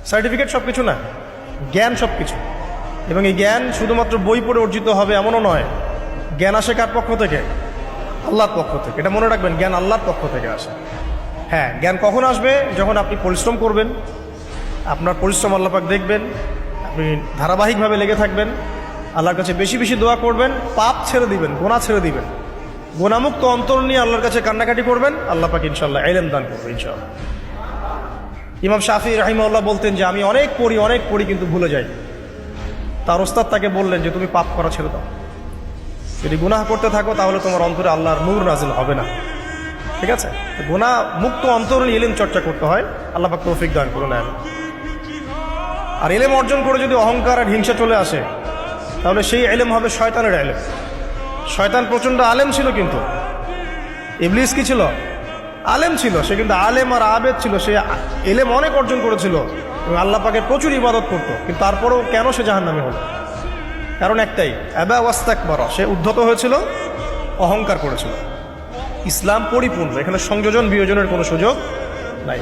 Certificate সব কিছু না, জ্ঞান সব কিছু। এবং এই জ্ঞান শুধুমাত্র বই পড়ে অর্জিত হবে এমনও নয়। জ্ঞান আসে কার পক্ষ থেকে? আল্লাহর পক্ষ থেকে। এটা মনে রাখবেন, জ্ঞান আল্লাহর পক্ষ থেকে আসে। হ্যাঁ, জ্ঞান কখন আসবে? যখন আপনি পরিশ্রম করবেন, আপনার পরিশ্রম আল্লাহ পাক দেখবেন, আপনি ধারাবাহিকভাবে লেগে থাকবেন, আল্লাহর কাছে বেশি বেশি দোয়া করবেন, পাপ ছেড়ে দিবেন, গোনাহ ছেড়ে দিবেন, গোনামুক্ত অন্তর নিয়ে আল্লাহর কাছে কান্নাকাটি করবেন, আল্লাহ পাক ইনশাআল্লাহ ইলম দান করবে ইনশাআল্লাহ। ইমাম শাফি রাহিমাহুল্লাহ বলতেন যে আমি অনেক পড়ি কিন্তু ভুলে যাই। তার ওস্তাদ তাকে বললেন যে তুমি পাপ করা ছেড়ে দাও, যদি গুনাহ করতে থাকো তাহলে তোমার অন্তরে আল্লাহর নূর নাজিল হবে না। ঠিক আছে, গুনাহ মুক্ত অন্তর নিয়ে ইলম চর্চা করতে হয়। আল্লাহ পাক তৌফিক দান করুন। আর ইলম অর্জন করে যদি অহংকার আর হিংসা চলে আসে, তাহলে সেই ইলম হবে শয়তানের ইলম। শয়তান প্রচণ্ড আলেম ছিল, কিন্তু ইবলিস কি ছিল? আলেম ছিল। সে কিন্তু আলেম আর আবেদ ছিল, সে ইলম অনেক অর্জন করেছিল এবং আল্লাহ পাকের প্রচুর ইবাদত করতো, কিন্তু তারপরেও কেন সে জাহান্নামী হলো? কারণ একটাই, আবা ওয়াস্তাকবারা, সে উদ্ধত হয়েছিল, অহংকার করেছিল। ইসলাম পরিপূর্ণ, এখানে সংযোজন বিয়োজনের কোনো সুযোগ নাই।